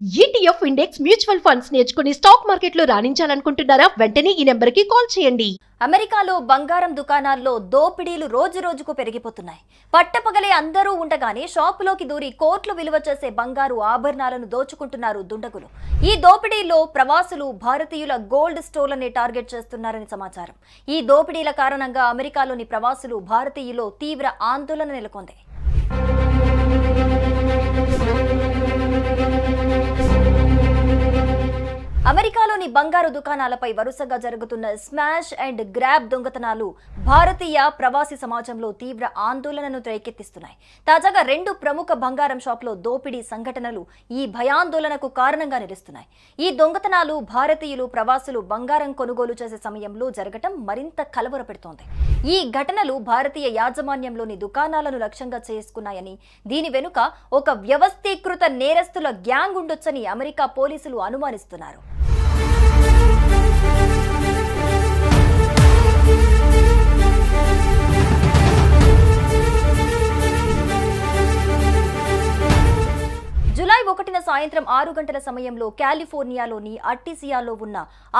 ETF index mutual funds నేర్చుకుని stock మార్కెట్లో రాణించాలనుకుంటున్నారా? వెంటనే ఈ నెంబర్కి కాల్ చేయండి. అమెరికాలో బంగారం దుకాణాల్లో దోపిడీలు రోజురోజుకు పెరిగిపోతున్నాయి. పట్టపగలే అందరూ ఉండగానే షాపులోకి దూరి కోట్లు విలువ చేసే బంగారు ఆభరణాలను దోచుకుంటున్నారు దుండగులు. ఈ దోపిడీల్లో ప్రవాసులు భారతీయుల గోల్డ్ స్టోర్లనే టార్గెట్ చేస్తున్నారని సమాచారం. ఈ దోపిడీల కారణంగా అమెరికాలోని ప్రవాసులు భారతీయుల్లో తీవ్ర ఆందోళన నెలకొంది. అమెరికాలోని బంగారు దుకాణాలపై వరుసగా జరుగుతున్న స్మాష్ అండ్ గ్రాబ్ దొంగతనాలు భారతీయ ప్రవాసీ సమాజంలో తీవ్ర ఆందోళనను రేకెత్తిస్తున్నాయి. తాజాగా 2 ప్రముఖ బంగారం షాపులో దోపిడీ సంఘటనలు ఈ భయాందోళనకు కారణంగా నిలుస్తున్నాయి. ఈ దొంగతనాలు భారతీయులు ప్రవాసులు బంగారం కొనుగోలు చేసే సమయంలో జరగటం మరింత కలవరపెడుతోంది. ఈ ఘటనలు భారతీయ యాజమాన్యంలోని దుకాణాలను లక్ష్యంగా చేసుకున్నాయని, దీని వెనుక ఒక వ్యవస్థీకృత నేరస్తుల గ్యాంగ్ ఉండొచ్చని అమెరికా పోలీసులు అనుమానిస్తున్నారు. జూలై 1న సాయంత్రం 6 గంటల సమయంలో కాలిఫోర్నియాలోని అట్టిసియాలో ఉన్న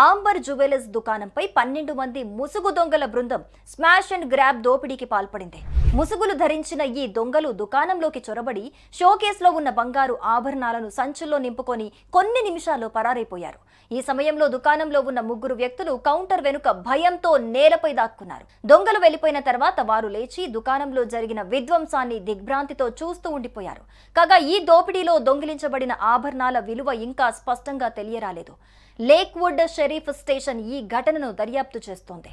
ఆంబర్ జ్యువెలర్స్ దుకాణంపై 12 మంది ముసుగు దొంగల బృందం స్మాష్ అండ్ గ్రాబ్ దోపిడీకి పాల్పడింది. ముసుగులు ధరించిన ఈ దొంగలు దుకాణంలోకి చొరబడి షోకేస్లో ఉన్న బంగారు ఆభరణాలను సంచుల్లో నింపుకొని కొన్ని నిమిషాల్లో పరారైపోయారు. ఈ సమయంలో దుకాణంలో ఉన్న 3 వ్యక్తులు కౌంటర్ వెనుక భయంతో నేలపై దాక్కున్నారు. దొంగలు వెళ్లిపోయిన తర్వాత వారు లేచి దుకాణంలో జరిగిన విధ్వంసాన్ని దిగ్భ్రాంతితో చూస్తూ ఉండిపోయారు. కాగా ఈ దోపిడీలో దొంగిలించబడిన ఆభరణాల విలువ ఇంకా స్పష్టంగా తెలియరాలేదు. లేక్వుడ్ షెరీఫ్ స్టేషన్ ఈ ఘటనను దర్యాప్తు చేస్తోంది.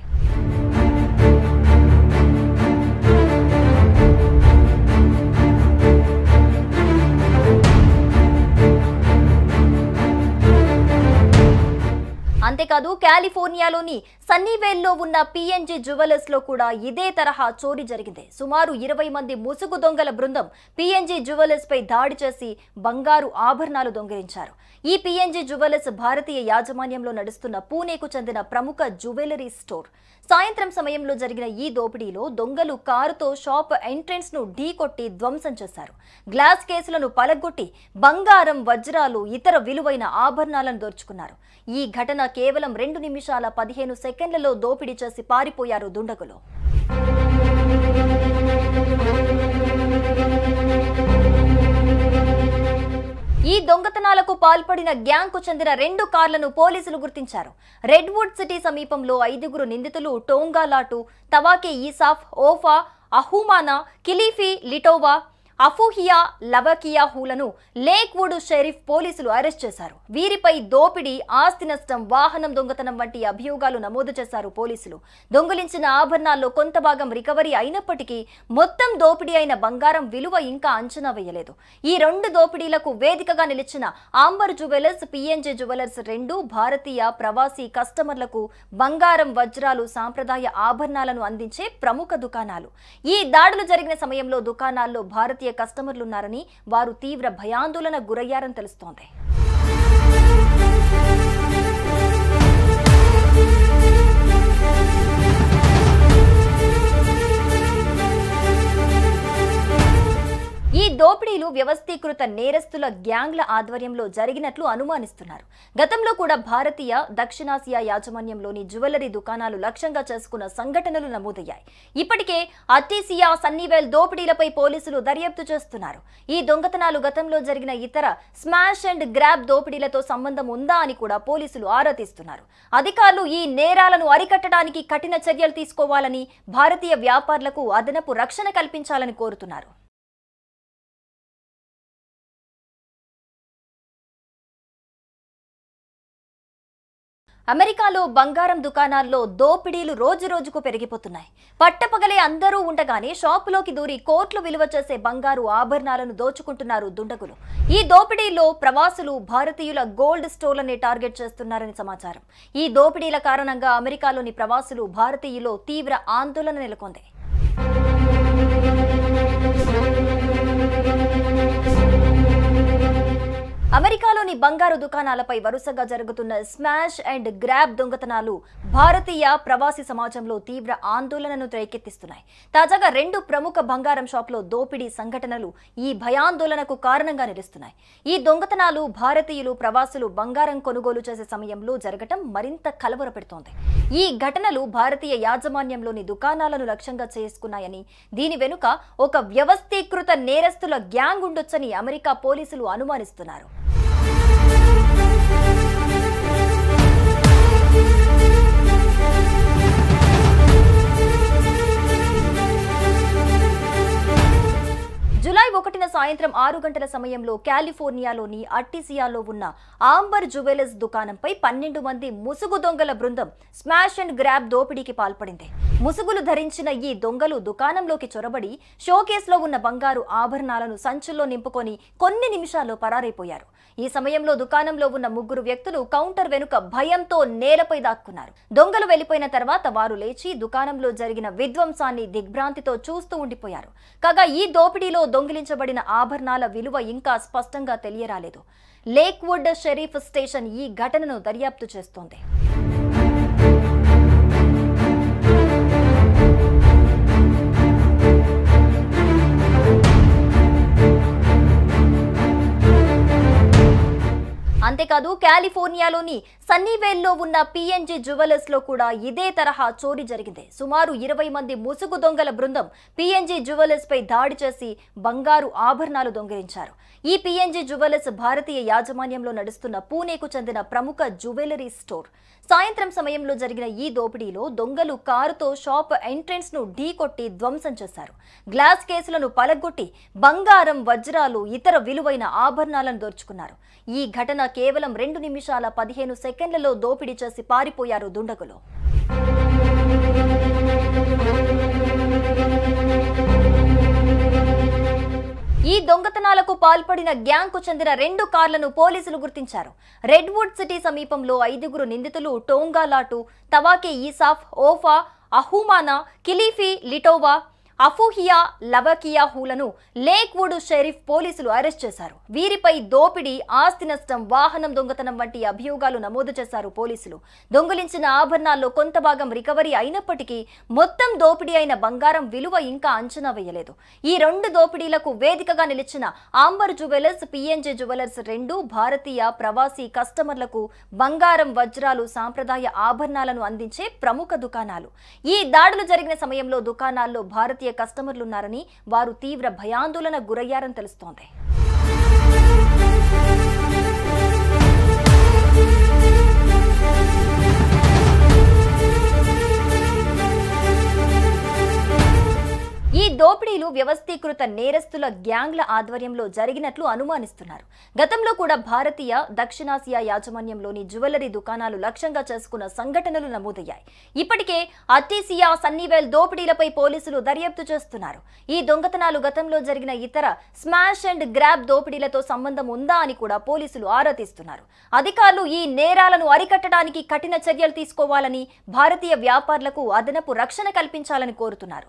అంతేకాదు కాలిఫోర్నియాలోని సన్నీవేల్లో ఉన్న PNG జ్యువెలర్స్ లో కూడా ఇదే తరహా చోరీ జరిగింది. సుమారు 20 మంది ముసుగు దొంగల బృందం PNG జ్యువెలర్స్ పై దాడి చేసి బంగారు ఆభరణాలు దొంగిలించారు. ఈ PNG జ్యువెలర్స్ భారతీయ యాజమాన్యంలో నడుస్తున్న పూణేకు చెందిన ప్రముఖ జ్యువెలరీ స్టోర్. సాయంత్రం సమయంలో జరిగిన ఈ దోపిడీలో దొంగలు కారుతో షాప్ ఎంట్రెన్స్ ను ఢీకొట్టి ధ్వంసం చేశారు. గ్లాస్ కేసులను పలగొట్టి బంగారం, వజ్రాలు, ఇతర విలువైన ఆభరణాలను దోచుకున్నారు. ఈ ఘటన కేవలం 2 నిమిషాల 15 సెకండ్లలో దోపిడీ చేసి పారిపోయారు దుండగులు. ఈ దొంగతనాలకు పాల్పడిన గ్యాంగ్ కు చెందిన 2 కార్లను పోలీసులు గుర్తించారు. రెడ్వుడ్ సిటీ సమీపంలో 5 నిందితులు టోంగాలాటు, తవాకే ఈసాఫ్, ఓఫా, అహుమానా, కిలీఫీ లిటోవా, అఫూహియా లవకియాహులను లేక్వుడ్ షెరీఫ్ పోలీసులు అరెస్ట్ చేశారు. వీరిపై దోపిడీ, ఆస్తి నష్టం, వాహనం దొంగతనం వంటి అభియోగాలు నమోదు చేశారు పోలీసులు. దొంగిలించిన ఆభరణాల్లో కొంత భాగం రికవరీ అయినప్పటికీ మొత్తం దోపిడీ అయిన బంగారం విలువ ఇంకా అంచనా వేయలేదు. ఈ 2 దోపిడీలకు వేదికగా నిలిచిన ఆంబర్ జ్యువెలర్స్, PNG జ్యువెలర్స్ 2 భారతీయ ప్రవాసీ కస్టమర్లకు బంగారం, వజ్రాలు, సాంప్రదాయ ఆభరణాలను అందించే ప్రముఖ దుకాణాలు. ఈ దాడులు జరిగిన సమయంలో దుకాణాల్లో భారతీయ కస్టమర్లున్నారని, వారు తీవ్ర భయాందోళన గురయ్యారని తెలుస్తోంది. ఈ దోపిడీలు వ్యవస్థీకృత నేరస్తుల గ్యాంగ్ల ఆధ్వర్యంలో జరిగినట్లు అనుమానిస్తున్నారు. గతంలో కూడా భారతీయ, దక్షిణాసియా యాజమాన్యంలోని జ్యువెలరీ దుకాణాలు లక్ష్యంగా చేసుకున్న సంఘటనలు నమోదయ్యాయి. ఇప్పటికే అట్టిసియా, సన్నీవేల్ దోపిడీలపై పోలీసులు దర్యాప్తు చేస్తున్నారు. ఈ దొంగతనాలు గతంలో జరిగిన ఇతర స్మాష్ అండ్ గ్రాబ్ దోపిడీలతో సంబంధం ఉందా అని కూడా పోలీసులు ఆరా తీస్తున్నారు. అధికారులు ఈ నేరాలను అరికట్టడానికి కఠిన చర్యలు తీసుకోవాలని, భారతీయ వ్యాపారులకు అదనపు రక్షణ కల్పించాలని కోరుతున్నారు. అమెరికాలో బంగారం దుకాణాల్లో దోపిడీలు రోజురోజుకు పెరిగిపోతున్నాయి. పట్టపగలే అందరూ ఉండగానే షాపులోకి దూరి కోట్లు విలువ చేసే బంగారు ఆభరణాలను దోచుకుంటున్నారు దుండగులు. ఈ దోపిడీల్లో ప్రవాసులు భారతీయుల గోల్డ్ స్టోర్లనే టార్గెట్ చేస్తున్నారని సమాచారం. ఈ దోపిడీల కారణంగా అమెరికాలోని ప్రవాసులు భారతీయుల్లో తీవ్ర ఆందోళన నెలకొంది. అమెరికాలోని బంగారు దుకాణాలపై వరుసగా జరుగుతున్న స్మాష్ అండ్ గ్రాబ్ దొంగతనాలు భారతీయ ప్రవాసీ సమాజంలో తీవ్ర ఆందోళనను రేకెత్తిస్తున్నాయి. తాజాగా 2 ప్రముఖ బంగారం షాపులో దోపిడీ సంఘటనలు ఈ భయాందోళనకు కారణంగా నిలుస్తున్నాయి. ఈ దొంగతనాలు భారతీయులు ప్రవాసులు బంగారం కొనుగోలు చేసే సమయంలో జరగటం మరింత కలవరపెడుతోంది. ఈ ఘటనలు భారతీయ యాజమాన్యంలోని దుకాణాలను లక్ష్యంగా చేసుకున్నాయని, దీని వెనుక ఒక వ్యవస్థీకృత నేరస్తుల గ్యాంగ్ ఉండొచ్చని అమెరికా పోలీసులు అనుమానిస్తున్నారు. జూలై 1న సాయంత్రం 6 గంటల సమయంలో కాలిఫోర్నియాలోని అట్టిసియాలో ఉన్న ఆంబర్ జ్యువెలర్స్ దుకాణంపై 12 మంది ముసుగు దొంగల బృందం స్మాష్ అండ్ గ్రాబ్ దోపిడీకి పాల్పడింది. ముసుగులు ధరించిన ఈ దొంగలు దుకాణంలోకి చొరబడి షోకేస్లో ఉన్న బంగారు ఆభరణాలను సంచుల్లో నింపుకొని కొన్ని నిమిషాల్లో పరారైపోయారు. ఈ సమయంలో దుకాణంలో ఉన్న 3 వ్యక్తులు కౌంటర్ వెనుక భయంతో నేలపై దాక్కున్నారు. దొంగలు వెళ్లిపోయిన తర్వాత వారు లేచి దుకాణంలో జరిగిన విధ్వంసాన్ని దిగ్భ్రాంతితో చూస్తూ ఉండిపోయారు. కాగా ఈ దోపిడీలో దొంగిలించబడిన ఆభరణాల విలువ ఇంకా స్పష్టంగా తెలియరాలేదు. లేక్వుడ్ షెరీఫ్ స్టేషన్ ఈ ఘటనను దర్యాప్తు చేస్తోంది. అంతేకాదు కాలిఫోర్నియాలోని సన్నీవేల్లో ఉన్న పిఎన్జీ జ్యువెలర్స్ లో కూడా ఇదే తరహా చోరీ జరిగింది. సుమారు 20 మంది ముసుగు దొంగల బృందం పిఎన్జీ జ్యువెలర్స్ పై దాడి చేసి బంగారు ఆభరణాలు దొంగిలించారు. ఈ పిఎన్జీ జ్యువెలర్స్ భారతీయ యాజమాన్యంలో నడుస్తున్న పూణేకు చెందిన ప్రముఖ జ్యువెలరీ స్టోర్. సాయంత్రం సమయంలో జరిగిన ఈ దోపిడీలో దొంగలు కారుతో షాప్ ఎంట్రెన్స్ ను ఢీకొట్టి ధ్వంసం చేశారు. గ్లాస్ కేసులను పలగొట్టి బంగారం, వజ్రాలు, ఇతర విలువైన ఆభరణాలను దోచుకున్నారు. ఈ ఘటన కేవలం 2 నిమిషాల 15 సెకండ్లలో దోపిడీ చేసి పారిపోయారు దుండగులు. ఈ దొంగతనాలకు పాల్పడిన గ్యాంగ్కు చెందిన 2 కార్లను పోలీసులు గుర్తించారు. రెడ్వుడ్ సిటీ సమీపంలో 5 నిందితులు టోంగాలాటు, తవాకే ఈసాఫ్, ఓఫా, అహుమానా, కిలీఫీ లిటోవా, అఫూహియా లవకియాహులను లేక్వుడ్ షెరీఫ్ పోలీసులు అరెస్ట్ చేశారు. వీరిపై దోపిడీ, ఆస్తి నష్టం, వాహనం దొంగతనం వంటి అభియోగాలు నమోదు చేశారు పోలీసులు. దొంగిలించిన ఆభరణాల్లో కొంత భాగం రికవరీ అయినప్పటికీ మొత్తం దోపిడీ అయిన బంగారం విలువ ఇంకా అంచనా వేయలేదు. ఈ 2 దోపిడీలకు వేదికగా నిలిచిన ఆంబర్ జ్యువెలర్స్, పిఎన్జీ జ్యువెలర్స్ 2 భారతీయ ప్రవాసీ కస్టమర్లకు బంగారం, వజ్రాలు, సాంప్రదాయ ఆభరణాలను అందించే ప్రముఖ దుకాణాలు. ఈ దాడులు జరిగిన సమయంలో దుకాణాల్లో భారతీయ కస్టమర్లున్నారని, వారు తీవ్ర భయాందోళనకు గురయ్యారని తెలుస్తోంది. ఈ దోపిడీలు వ్యవస్థీకృత నేరస్తుల గ్యాంగ్ల ఆధ్వర్యంలో జరిగినట్లు అనుమానిస్తున్నారు. గతంలో కూడా భారతీయ, దక్షిణాసియా యాజమాన్యంలోని జ్యువెలరీ దుకాణాలు లక్ష్యంగా చేసుకున్న సంఘటనలు నమోదయ్యాయి. ఇప్పటికే అట్టిసియా, సన్నీవేల్ దోపిడీలపై పోలీసులు దర్యాప్తు చేస్తున్నారు. ఈ దొంగతనాలు గతంలో జరిగిన ఇతర స్మాష్ అండ్ గ్రాబ్ దోపిడీలతో సంబంధం ఉందా అని కూడా పోలీసులు ఆరా తీస్తున్నారు. అధికారులు ఈ నేరాలను అరికట్టడానికి కఠిన చర్యలు తీసుకోవాలని, భారతీయ వ్యాపారులకు అదనపు రక్షణ కల్పించాలని కోరుతున్నారు.